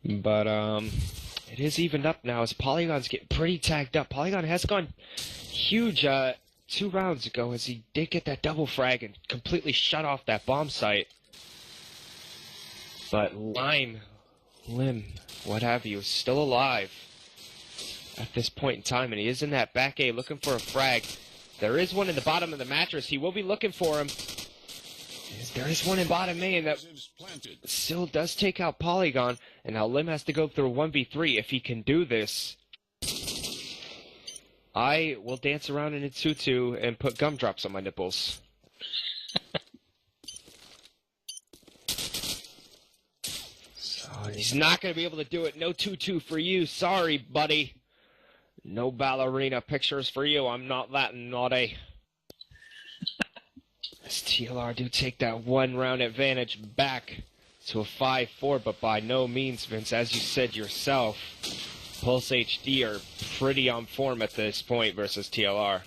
But, it is evened up now as Polygon's getting pretty tagged up. Polygon has gone huge, 2 rounds ago as he did get that double frag and completely shut off that bomb site. But Lim, what have you, is still alive at this point in time, and he is in that back A looking for a frag. There is one in the bottom of the mattress. He will be looking for him. There is one in bottom A, and that still does take out Polygon, and now Lim has to go through a 1v3. If he can do this, I will dance around in a tutu and put gumdrops on my nipples. So he's not going to be able to do it. No tutu for you. Sorry, buddy. No ballerina pictures for you. I'm not that naughty. As TLR do take that 1-round advantage back to a 5-4, but by no means, Vince, as you said yourself, Pulse HD are pretty on form at this point versus TLR.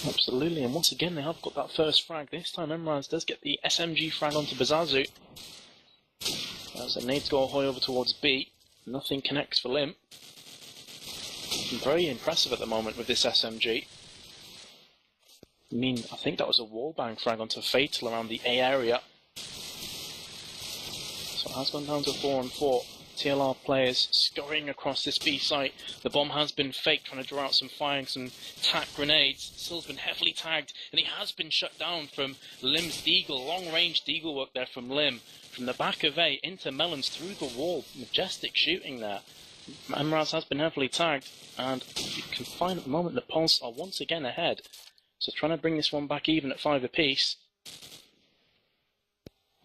Absolutely, and once again they have got that first frag. This time Emraz does get the SMG frag onto Bazazu. As they need to go ahoy over towards B. Nothing connects for Lim. Very impressive at the moment with this SMG. I mean, I think that was a wallbang frag onto Fatal around the A area. So it has gone down to 4-on-4. TLR players scurrying across this B site. The bomb has been faked, trying to draw out some firing, some tack grenades. Sill's been heavily tagged, and he has been shut down from Lim's Deagle. Long-range Deagle work there from Lim. From the back of A into Melons through the wall. Majestic shooting there. Emraz has been heavily tagged, and you can find at the moment that Pulse are once again ahead. So trying to bring this one back even at 5 apiece.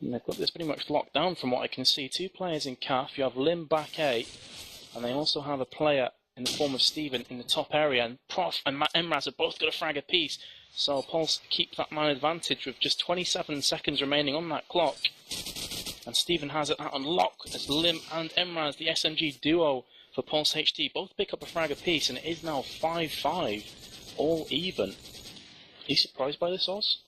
And they've got this pretty much locked down from what I can see. 2 players in CAF. You have Lim back A, and they also have a player in the form of Steven in the top area. And Prof and Emraz have both got a frag apiece. So Pulse keep that man advantage with just 27 seconds remaining on that clock. And Steven has it on lock as Lim and Emraz, the SMG duo for Pulse HD, both pick up a frag apiece, and it is now 5-5, all even. Are you surprised by this, Oz?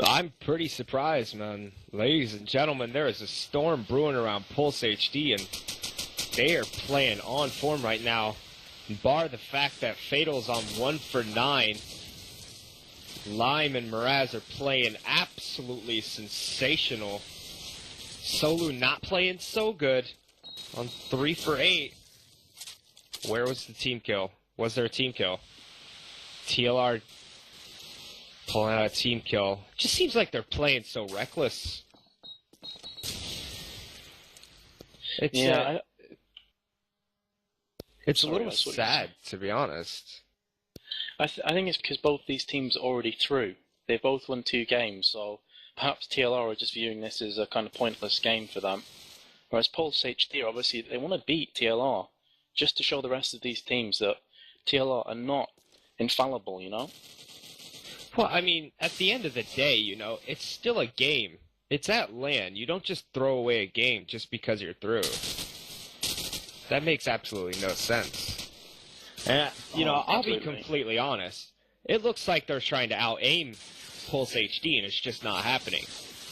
I'm pretty surprised, man. Ladies and gentlemen, there is a storm brewing around Pulse HD, and they are playing on form right now. Bar the fact that Fatal's on 1 for 9, Lime and Miraz are playing absolutely sensational. Solu not playing so good on 3 for 8. Where was the team kill? Was there a team kill? TLR pulling out a team kill. Just seems like they're playing so reckless. It's, it's a little sad, to be honest. I think it's because both these teams are already through. They've both won 2 games, so perhaps TLR are just viewing this as a kind of pointless game for them. Whereas Pulse HD, obviously, they want to beat TLR, just to show the rest of these teams that TLR are not infallible, you know? Well, I mean, at the end of the day, you know, it's still a game. It's at LAN. You don't just throw away a game just because you're through. That makes absolutely no sense. And, you know, I'll be completely honest. It looks like they're trying to out-aim Pulse HD, and it's just not happening.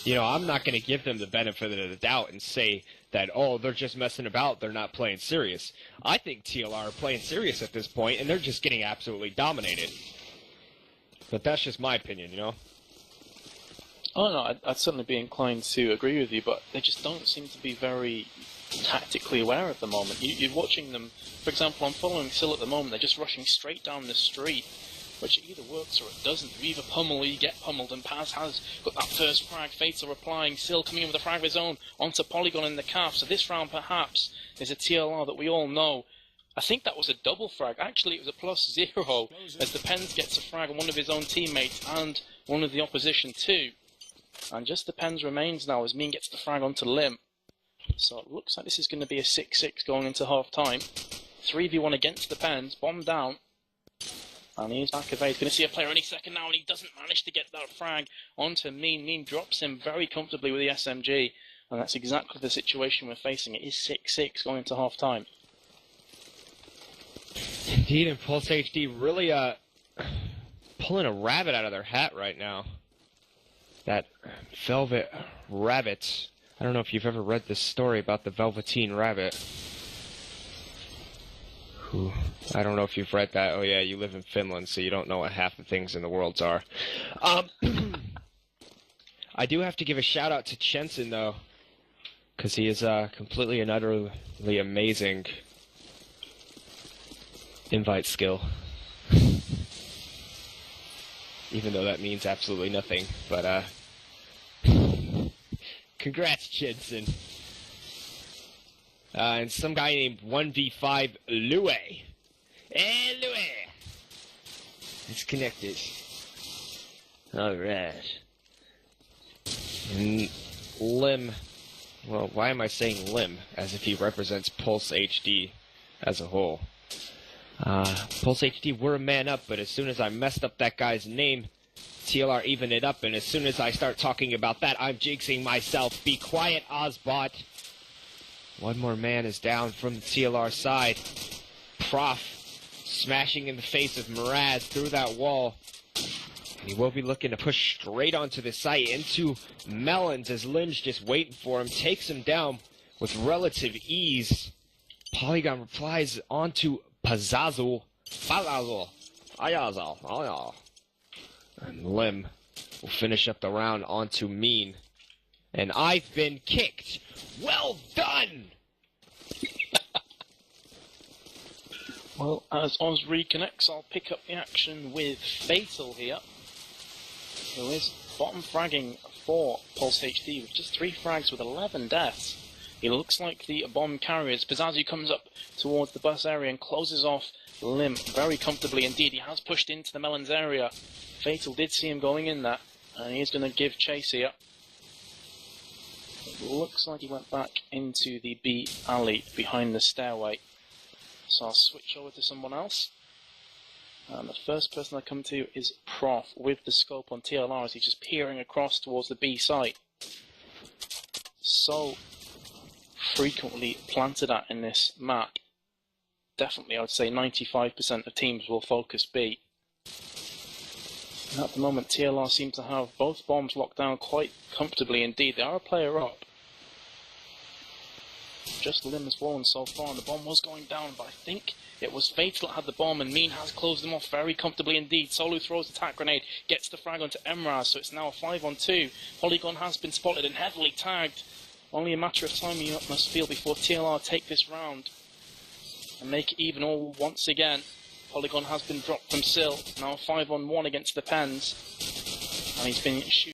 You know, I'm not going to give them the benefit of the doubt and say that, oh, they're just messing about, they're not playing serious. I think TLR are playing serious at this point, and they're just getting absolutely dominated. But that's just my opinion, you know? Oh, no, I'd certainly be inclined to agree with you, but they just don't seem to be very tactically aware at the moment. You're watching them, for example, I'm following Sill at the moment, they're just rushing straight down the street, which either works or it doesn't. You either pummel or you get pummeled, and Paz has got that first frag. Fatal replying, Sill coming in with a frag of his own onto Polygon in the calf. So this round perhaps is a TLR that we all know. I think that was a double frag. Actually, it was a +0 as the Pens gets a frag on one of his own teammates and one of the opposition too. And just the Pens remains now as Mean gets the frag onto Lim. So it looks like this is going to be a 6-6 going into half time. 3v1 against the Pens, bomb down. And he's back of A. He's going to see a player any second now, and he doesn't manage to get that frag onto Mean. Mean drops him very comfortably with the SMG, and that's exactly the situation we're facing. It is 6-6 going into half time. Indeed, and Pulse HD really pulling a rabbit out of their hat right now. That Velvet Rabbit. I don't know if you've ever read this story about the Velveteen Rabbit. Who, I don't know if you've read that. Oh yeah, you live in Finland, so you don't know what half the things in the world are. I do have to give a shout out to Jensen though, because he is completely and utterly amazing invite skill. Even though that means absolutely nothing, but congrats, Jensen. And some guy named 1v5 Lue. Hey, Lue! It's connected. Alright. And Lim. Well, why am I saying Lim? As if he represents Pulse HD as a whole. Pulse HD were a man up, but as soon as I messed up that guy's name, TLR evened it up, and as soon as I start talking about that, I'm jinxing myself. Be quiet, Ozbot. One more man is down from the TLR side. Prof smashing in the face of Miraz through that wall. And he will be looking to push straight onto the site into Melons as Lin's just waiting for him. Takes him down with relative ease. Polygon replies onto Pazazul. Ayazal. And Lim will finish up the round onto Mean. And I've been kicked. Well done! Well, as Oz reconnects, I'll pick up the action with Fatal here, who is bottom fragging for Pulse HD with just 3 frags with 11 deaths. He looks like the bomb carriers. Pizazu comes up towards the bus area and closes off Lim very comfortably indeed. He has pushed into the Melons area. Fatal did see him going in there, and he's going to give chase here. It looks like he went back into the B alley behind the stairway. So I'll switch over to someone else. And the first person I come to is Prof with the scope on TLR as he's just peering across towards the B site. So frequently planted at in this map. Definitely, I would say 95% of teams will focus B. And at the moment, TLR seem to have both bombs locked down quite comfortably indeed. They are a player up. Just Lim has fallen so far, and the bomb was going down, but I think it was Fatal that had the bomb, and Mean has closed them off very comfortably indeed. Solu throws the attack grenade, gets the frag onto Emraz, so it's now a 5-on-2. Polygon has been spotted and heavily tagged. Only a matter of time, you must feel, before TLR take this round and make it even all once again. Polygon has been dropped from Sill, now 5-on-1 against the Pens, and he's been shooting.